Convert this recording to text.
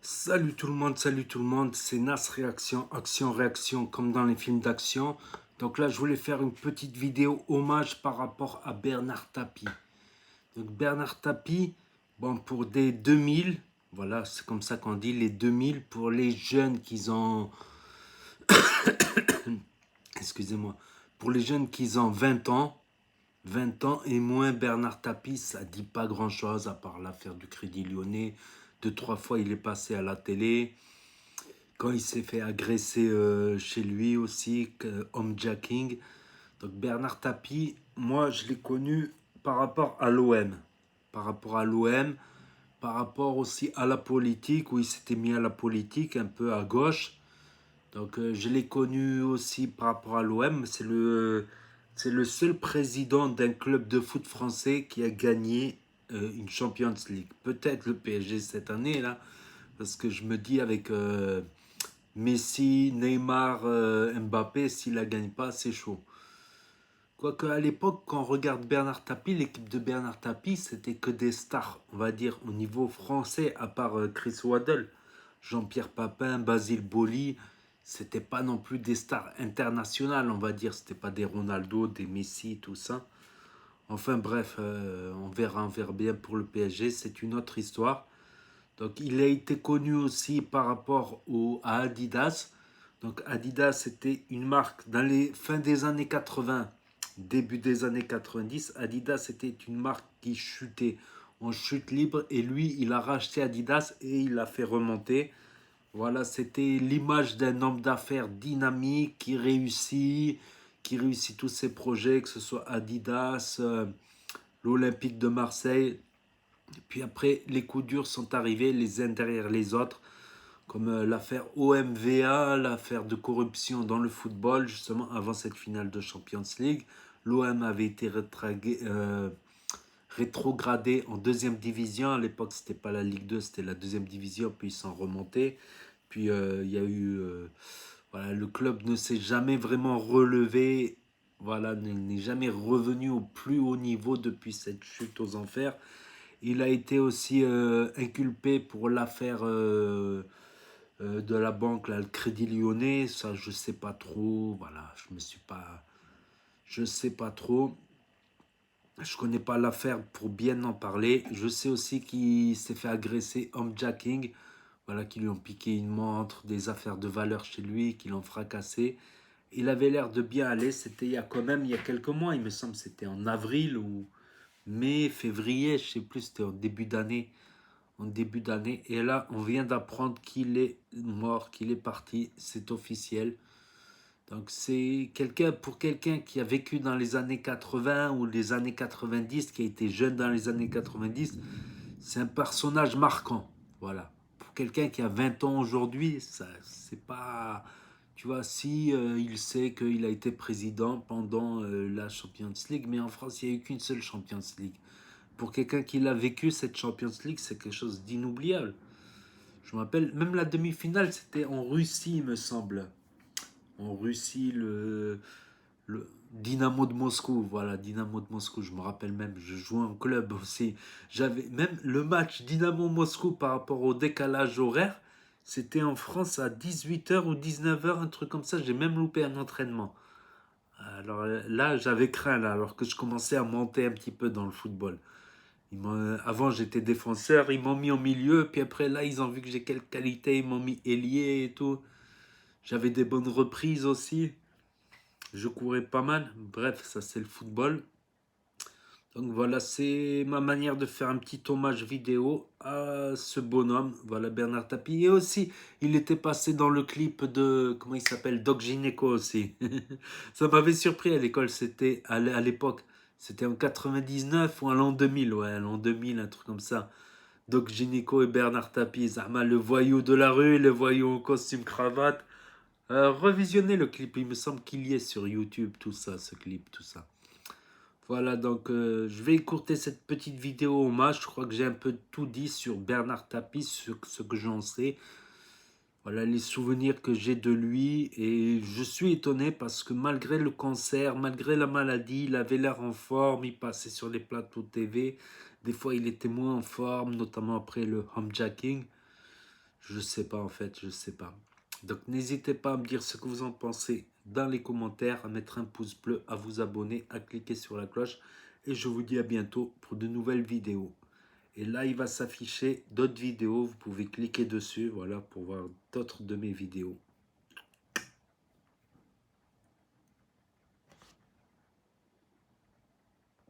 Salut tout le monde, c'est Nas Réaction, Action Réaction, comme dans les films d'action. Donc là, je voulais faire une petite vidéo hommage par rapport à Bernard Tapie. Donc Bernard Tapie, bon, pour des 2000, voilà, c'est comme ça qu'on dit, les 2000, pour les jeunes qui ont, excusez-moi, pour les jeunes qui ont 20 ans et moins, Bernard Tapie, ça dit pas grand-chose, à part l'affaire du Crédit Lyonnais. Deux, trois fois, il est passé à la télé. Quand il s'est fait agresser chez lui aussi, homejacking. Donc Bernard Tapie, moi je l'ai connu par rapport à l'OM. Par rapport à l'OM, par rapport aussi à la politique, où il s'était mis à la politique, un peu à gauche. Donc je l'ai connu aussi par rapport à l'OM. C'est le seul président d'un club de foot français qui a gagné une Champions League. Peut-être le PSG cette année, là. Parce que je me dis avec Messi, Neymar, Mbappé, s'il ne la gagne pas, c'est chaud. Quoique à l'époque, quand on regarde Bernard Tapie, l'équipe de Bernard Tapie, c'était que des stars, on va dire, au niveau français, à part Chris Waddle, Jean-Pierre Papin, Basile Boli, c'était pas non plus des stars internationales, on va dire, c'était pas des Ronaldo, des Messi, tout ça. Enfin bref, on verra bien pour le PSG, c'est une autre histoire. Donc, il a été connu aussi par rapport à Adidas. Donc, Adidas, c'était une marque dans les fins des années 80, début des années 90. Adidas, c'était une marque qui chutait en chute libre. Et lui, il a racheté Adidas et il l'a fait remonter. Voilà, c'était l'image d'un homme d'affaires dynamique qui réussit tous ses projets, que ce soit Adidas, l'Olympique de Marseille. Puis après, les coups durs sont arrivés les uns derrière les autres, comme l'affaire OMVA, l'affaire de corruption dans le football, justement avant cette finale de Champions League. L'OM avait été rétrogradé en deuxième division. À l'époque, c'était pas la Ligue 2, c'était la deuxième division, puis ils sont remontés. Puis il y a eu... voilà, le club ne s'est jamais vraiment relevé, voilà, n'est jamais revenu au plus haut niveau depuis cette chute aux enfers. Il a été aussi inculpé pour l'affaire de la banque, là, le Crédit Lyonnais. Ça, je sais pas trop. Voilà, je sais pas trop. Je connais pas l'affaire pour bien en parler. Je sais aussi qu'il s'est fait agresser homejacking. Voilà, qu'ils lui ont piqué une montre, des affaires de valeur chez lui, qu'ils l'ont fracassé. Il avait l'air de bien aller. C'était il y a quelques mois, il me semble. C'était en avril ou mai, février, je sais plus. C'était en début d'année. En début d'année. Et là, on vient d'apprendre qu'il est mort, qu'il est parti. C'est officiel. Donc c'est quelqu'un, pour quelqu'un qui a vécu dans les années 80 ou les années 90, qui a été jeune dans les années 90, c'est un personnage marquant. Voilà. Pour quelqu'un qui a 20 ans aujourd'hui, ça c'est pas... Tu vois, si il sait qu'il a été président pendant la Champions League, mais en France, il n'y a eu qu'une seule Champions League. Pour quelqu'un qui l'a vécu, cette Champions League, c'est quelque chose d'inoubliable. Je me rappelle, même la demi-finale, c'était en Russie, il me semble. En Russie, le Dynamo de Moscou. Voilà, Dynamo de Moscou, je me rappelle même. Je jouais en club aussi. J'avais même le match Dynamo-Moscou par rapport au décalage horaire. C'était en France à 18 h ou 19 h, un truc comme ça. J'ai même loupé un entraînement. Alors là, j'avais craint, là, alors que je commençais à monter un petit peu dans le football. Avant, j'étais défenseur, ils m'ont mis au milieu, puis après, là, ils ont vu que j'ai quelques qualités, ils m'ont mis ailier et tout. J'avais des bonnes reprises aussi. Je courais pas mal. Bref, ça, c'est le football. Donc voilà, c'est ma manière de faire un petit hommage vidéo à ce bonhomme. Voilà, Bernard Tapie. Et aussi, il était passé dans le clip de, comment il s'appelle, Doc Gynéco aussi. Ça m'avait surpris à l'école, c'était à l'époque. C'était en 99 ou à l'an 2000, ouais, à l'an 2000, un truc comme ça. Doc Gynéco et Bernard Tapie, Zahma, le voyou de la rue, le voyou en costume cravate. Revisionnez le clip, il me semble qu'il y est sur YouTube, tout ça, ce clip, tout ça. Voilà, donc je vais écourter cette petite vidéo hommage. Je crois que j'ai un peu tout dit sur Bernard Tapie, sur ce que j'en sais. Voilà les souvenirs que j'ai de lui. Et je suis étonné parce que malgré le cancer, malgré la maladie, il avait l'air en forme. Il passait sur les plateaux TV. Des fois, il était moins en forme, notamment après le homejacking. Je sais pas en fait, je sais pas. Donc n'hésitez pas à me dire ce que vous en pensez dans les commentaires, à mettre un pouce bleu, à vous abonner, à cliquer sur la cloche. Et je vous dis à bientôt pour de nouvelles vidéos. Et là, il va s'afficher d'autres vidéos. Vous pouvez cliquer dessus, voilà, pour voir d'autres de mes vidéos.